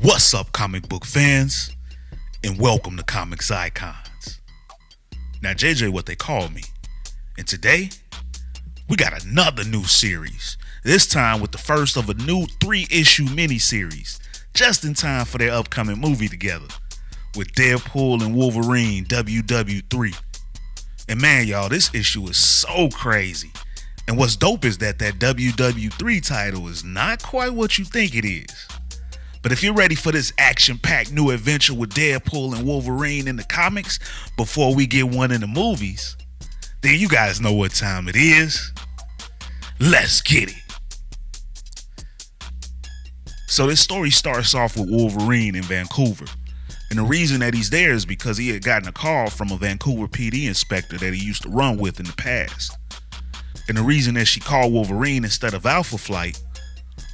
What's up, comic book fans, and welcome to Comics Icons. Now, JJ, what they call me, and today we got another new series. This time with the first of a new 3-issue miniseries, just in time for their upcoming movie together with Deadpool and Wolverine WWIII. And man, y'all, this issue is so crazy. And what's dope is that WWIII title is not quite what you think it is. But if you're ready for this action-packed new adventure with Deadpool and Wolverine in the comics before we get one in the movies, then you guys know what time it is. Let's get it. So this story starts off with Wolverine in Vancouver. And the reason that he's there is because he had gotten a call from a Vancouver PD inspector that he used to run with in the past. And the reason that she called Wolverine instead of Alpha Flight,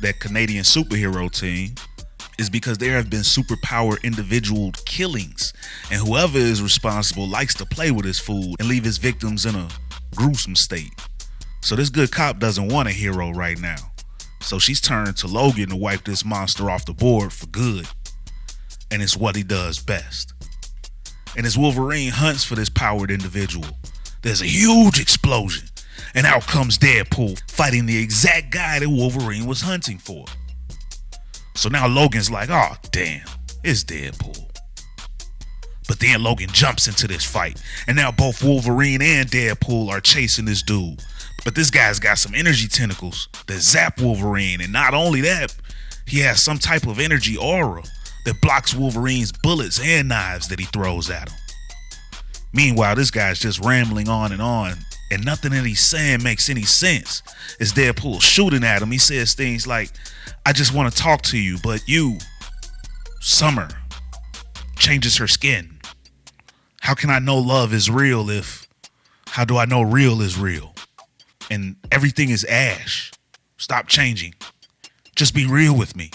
that Canadian superhero team, is because there have been superpower individual killings, and whoever is responsible likes to play with his food and leave his victims in a gruesome state. So this good cop doesn't want a hero right now. So she's turned to Logan to wipe this monster off the board for good. And it's what he does best. And as Wolverine hunts for this powered individual, there's a huge explosion, and out comes Deadpool fighting the exact guy that Wolverine was hunting for. So now Logan's like, oh damn, it's Deadpool. But then Logan jumps into this fight, and now both Wolverine and Deadpool are chasing this dude. But this guy's got some energy tentacles that zap Wolverine, and not only that, he has some type of energy aura that blocks Wolverine's bullets and knives that he throws at him. Meanwhile, this guy's just rambling on, and nothing that he's saying makes any sense. As Deadpool shooting at him, he says things like, I just want to talk to you, but you, Summer, changes her skin. How can I know love is real how do I know real is real? And everything is ash. Stop changing. Just be real with me.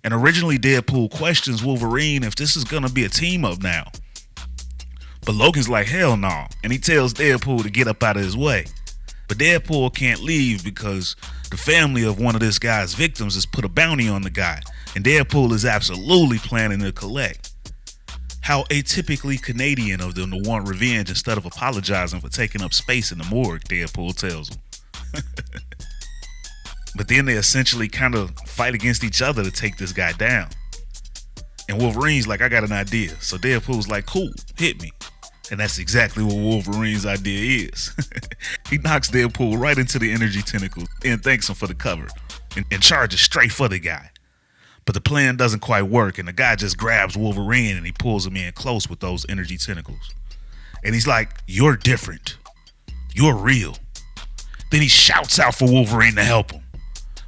And originally Deadpool questions Wolverine if this is gonna be a team up now. But Logan's like, hell no. And he tells Deadpool to get up out of his way. But Deadpool can't leave because the family of one of this guy's victims has put a bounty on the guy. And Deadpool is absolutely planning to collect. How atypically Canadian of them to want revenge instead of apologizing for taking up space in the morgue, Deadpool tells him. But then they essentially kind of fight against each other to take this guy down. And Wolverine's like, I got an idea. So Deadpool's like, cool, hit me. And that's exactly what Wolverine's idea is. He knocks Deadpool right into the energy tentacles and thanks him for the cover and charges straight for the guy. But the plan doesn't quite work, and the guy just grabs Wolverine and he pulls him in close with those energy tentacles. And he's like, you're different. You're real. Then he shouts out for Wolverine to help him.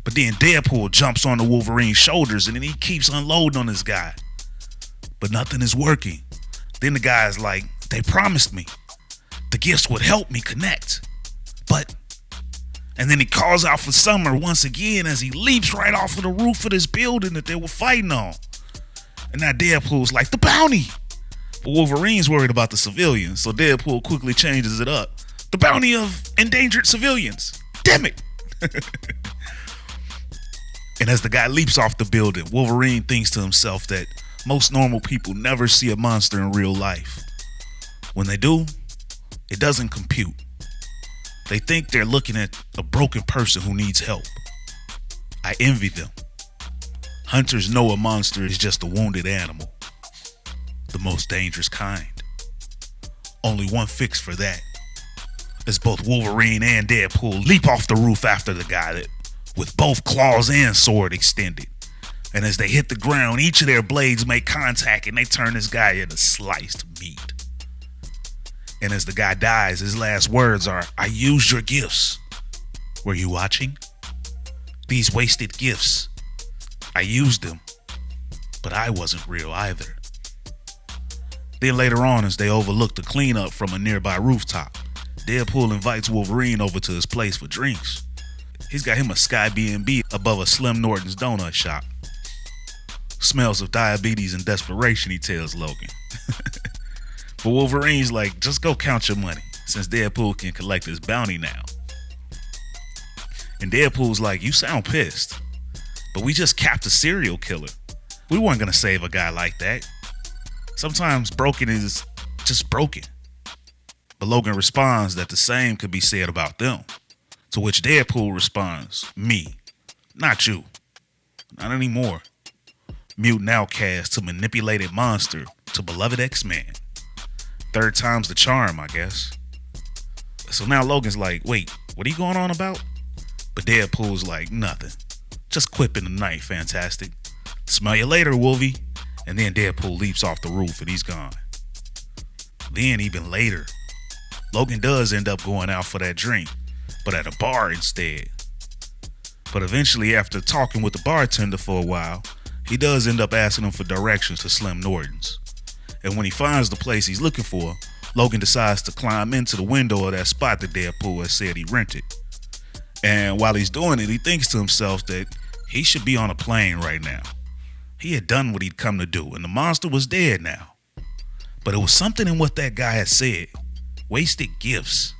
But then Deadpool jumps onto Wolverine's shoulders and then he keeps unloading on this guy. But nothing is working. Then the guy's like, they promised me the gifts would help me connect. And then he calls out for Summer once again as he leaps right off of the roof of this building that they were fighting on. And now Deadpool's like, the bounty. But Wolverine's worried about the civilians, so Deadpool quickly changes it up. The bounty of endangered civilians. Damn it. And as the guy leaps off the building, Wolverine thinks to himself that most normal people never see a monster in real life. When they do, it doesn't compute. They think they're looking at a broken person who needs help. I envy them. Hunters know a monster is just a wounded animal. The most dangerous kind. Only one fix for that. As both Wolverine and Deadpool leap off the roof after the guy with both claws and sword extended. And as they hit the ground, each of their blades make contact and they turn this guy into sliced meat. And as the guy dies, his last words are, I used your gifts. Were you watching? These wasted gifts. I used them, but I wasn't real either. Then later on, as they overlook the cleanup from a nearby rooftop, Deadpool invites Wolverine over to his place for drinks. He's got him a Sky B&B above a Slim Norton's donut shop. Smells of diabetes and desperation, he tells Logan. But Wolverine's like, just go count your money, since Deadpool can collect his bounty now. And Deadpool's like, you sound pissed, but we just capped a serial killer. We weren't gonna save a guy like that. Sometimes broken is just broken. But Logan responds that the same could be said about them. To which Deadpool responds, me, not you, not anymore. Mutant outcast to manipulated monster to beloved X-Men. Third time's the charm, I guess. So now Logan's like, wait, what are you going on about? But Deadpool's like, nothing. Just quipping tonight, fantastic. Smell you later, Wolvie. And then Deadpool leaps off the roof and he's gone. Then even later, Logan does end up going out for that drink, but at a bar instead. But eventually, after talking with the bartender for a while, he does end up asking him for directions to Slim Norton's. And when he finds the place he's looking for, Logan decides to climb into the window of that spot that Deadpool has said he rented. And while he's doing it, he thinks to himself that he should be on a plane right now. He had done what he'd come to do, and the monster was dead now. But it was something in what that guy had said, wasted gifts,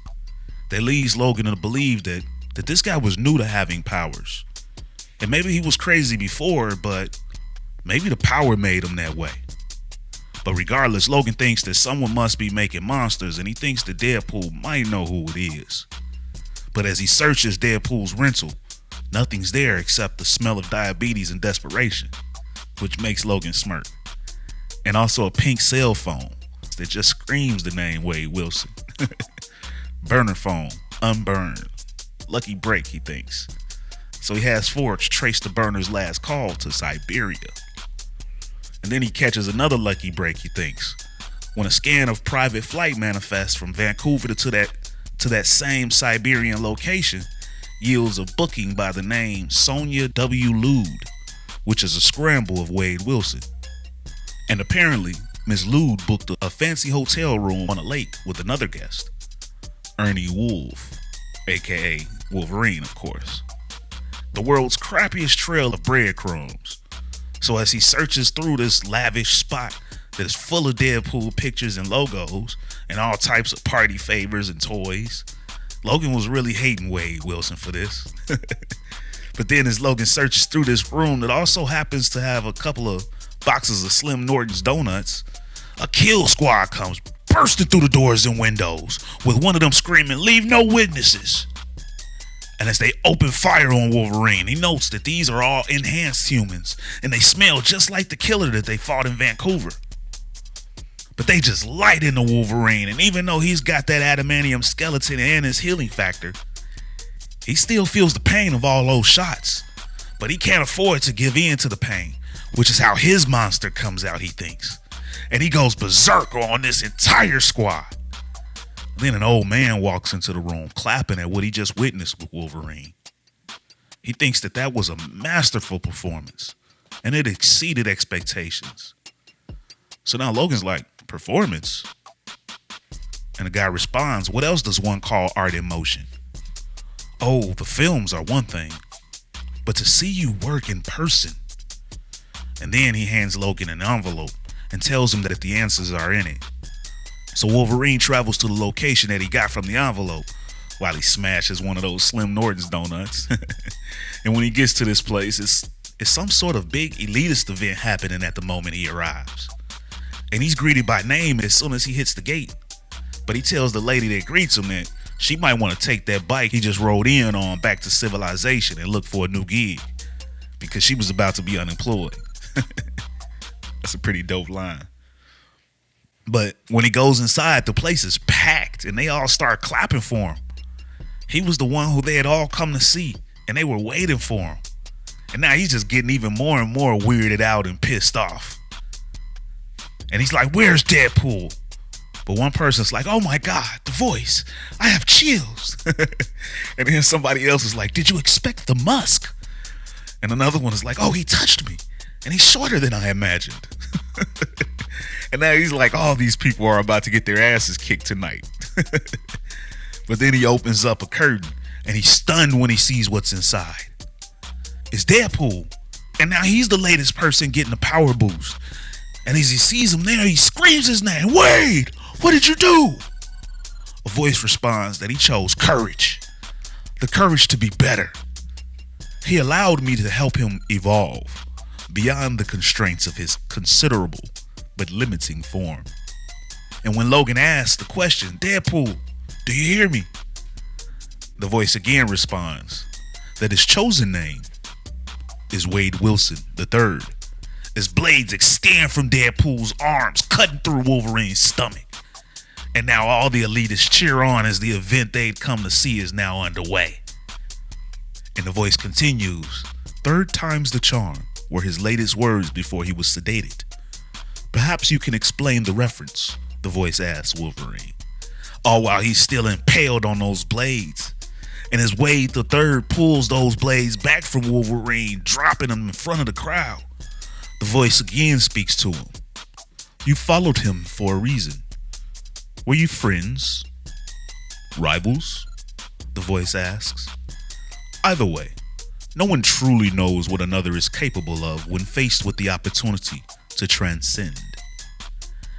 that leads Logan to believe that this guy was new to having powers. And maybe he was crazy before, but maybe the power made him that way. But regardless, Logan thinks that someone must be making monsters, and he thinks that Deadpool might know who it is. But as he searches Deadpool's rental, nothing's there except the smell of diabetes and desperation, which makes Logan smirk. And also a pink cell phone that just screams the name Wade Wilson. Burner phone, unburned. Lucky break, he thinks. So he has Forge trace the burner's last call to Siberia. And then he catches another lucky break, he thinks, when a scan of private flight manifests from Vancouver to that same Siberian location yields a booking by the name Sonia WWIII, which is a scramble of Wade Wilson. And apparently, Miss Lude booked a fancy hotel room on a lake with another guest, Ernie Wolf, aka Wolverine, of course. The world's crappiest trail of breadcrumbs. So as he searches through this lavish spot that is full of Deadpool pictures and logos and all types of party favors and toys, Logan was really hating Wade Wilson for this. But then as Logan searches through this room that also happens to have a couple of boxes of Slim Norton's donuts, a kill squad comes bursting through the doors and windows with one of them screaming, "Leave no witnesses." And as they open fire on Wolverine, he notes that these are all enhanced humans and they smell just like the killer that they fought in Vancouver. But they just light into Wolverine, and even though he's got that adamantium skeleton and his healing factor, he still feels the pain of all those shots. But he can't afford to give in to the pain, which is how his monster comes out, he thinks. And he goes berserk on this entire squad. Then an old man walks into the room clapping at what he just witnessed with Wolverine. He thinks that was a masterful performance, and it exceeded expectations. So now Logan's like, performance? And the guy responds, what else does one call art in motion? Oh, the films are one thing, but to see you work in person. And then he hands Logan an envelope and tells him that the answers are in it. So Wolverine travels to the location that he got from the envelope while he smashes one of those Slim Norton's donuts. And when he gets to this place, it's some sort of big elitist event happening at the moment he arrives. And he's greeted by name as soon as he hits the gate. But he tells the lady that greets him that she might want to take that bike he just rode in on back to civilization and look for a new gig because she was about to be unemployed. That's a pretty dope line. But when he goes inside, the place is packed and they all start clapping for him. He was the one who they had all come to see and they were waiting for him. And now he's just getting even more and more weirded out and pissed off. And he's like, where's Deadpool? But one person's like, oh my God, the voice. I have chills. And then somebody else is like, did you expect the musk? And another one is like, oh, he touched me. And he's shorter than I imagined. And now he's like, all these people are about to get their asses kicked tonight. But then he opens up a curtain and he's stunned when he sees what's inside. It's Deadpool. And now he's the latest person getting a power boost. And as he sees him there, he screams his name. Wade, what did you do? A voice responds that he chose courage. The courage to be better. He allowed me to help him evolve. beyond the constraints of his considerable but limiting form. And when Logan asks the question, "Deadpool, do you hear me?" the voice again responds that his chosen name is Wade Wilson III, as blades extend from Deadpool's arms, cutting through Wolverine's stomach. And now all the elitists cheer on as the event they'd come to see is now underway. And the voice continues, "Third time's the charm," were his latest words before he was sedated. "Perhaps you can explain the reference," the voice asks Wolverine, all while he's still impaled on those blades. And as Wade the Third pulls those blades back from Wolverine, dropping them in front of the crowd, the voice again speaks to him. "You followed him for a reason. Were you friends? Rivals?" the voice asks. Either way, no one truly knows what another is capable of when faced with the opportunity to transcend.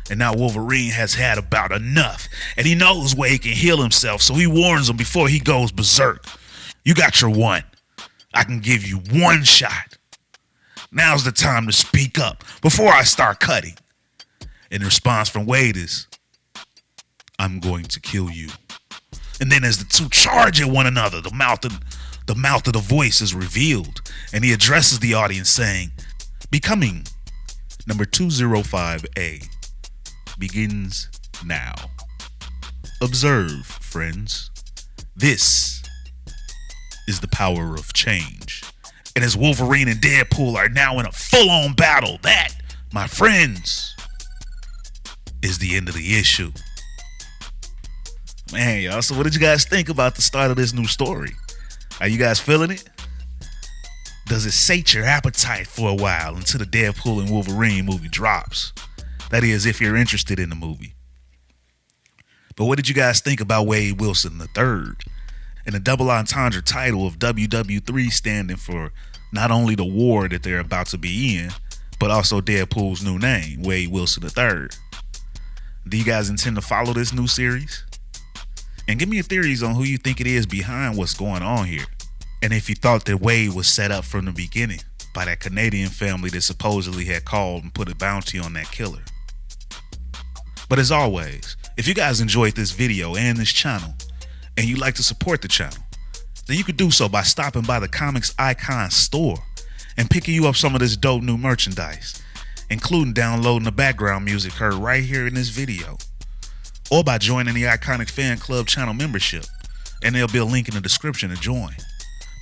And now Wolverine has had about enough, and he knows Wade can heal himself, so he warns him before he goes berserk. "You got your one. I can give you one shot. Now's the time to speak up before I start cutting." And the response from Wade is, "I'm going to kill you." And then as the two charge at one another, the mouth of the voice is revealed, and he addresses the audience saying, "Becoming number 205A begins now. Observe, friends. This is the power of change." And as Wolverine and Deadpool are now in a full-on battle, that, my friends, is the end of the issue. Man, y'all, so what did you guys think about the start of this new story? Are you guys feeling it? Does it sate your appetite for a while until the Deadpool and Wolverine movie drops? That is, if you're interested in the movie. But what did you guys think about Wade Wilson III and the double entendre title of WWIII standing for not only the war that they're about to be in, but also Deadpool's new name, Wade Wilson III? Do you guys intend to follow this new series? And give me your theories on who you think it is behind what's going on here. And if you thought that Wade was set up from the beginning by that Canadian family that supposedly had called and put a bounty on that killer. But as always, if you guys enjoyed this video and this channel, and you'd like to support the channel, then you could do so by stopping by the Comics Icon store and picking you up some of this dope new merchandise, including downloading the background music heard right here in this video, or by joining the Iconic Fan Club channel membership, and there'll be a link in the description to join.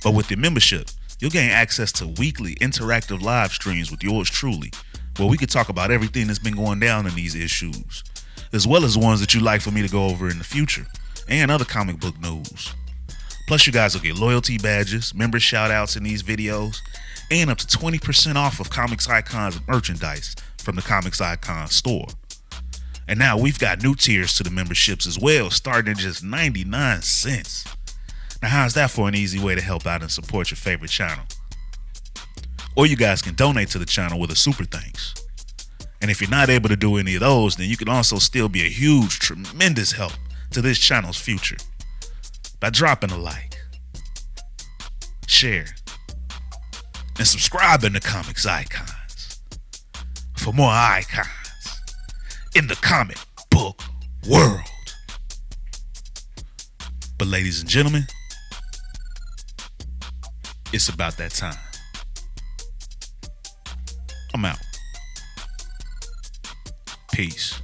But with your membership, you'll gain access to weekly interactive live streams with yours truly, where we could talk about everything that's been going down in these issues, as well as the ones that you'd like for me to go over in the future, and other comic book news. Plus, you guys will get loyalty badges, member shout-outs in these videos, and up to 20% off of Comics Icon's merchandise from the Comics Icon store. And now we've got new tiers to the memberships as well, starting at just 99 cents. Now, how's that for an easy way to help out and support your favorite channel? Or you guys can donate to the channel with a super thanks. And if you're not able to do any of those, then you can also still be a huge, tremendous help to this channel's future by dropping a like, share, and subscribing to Comics Icons for more icons in the comic book world. But ladies and gentlemen, it's about that time. I'm out. Peace.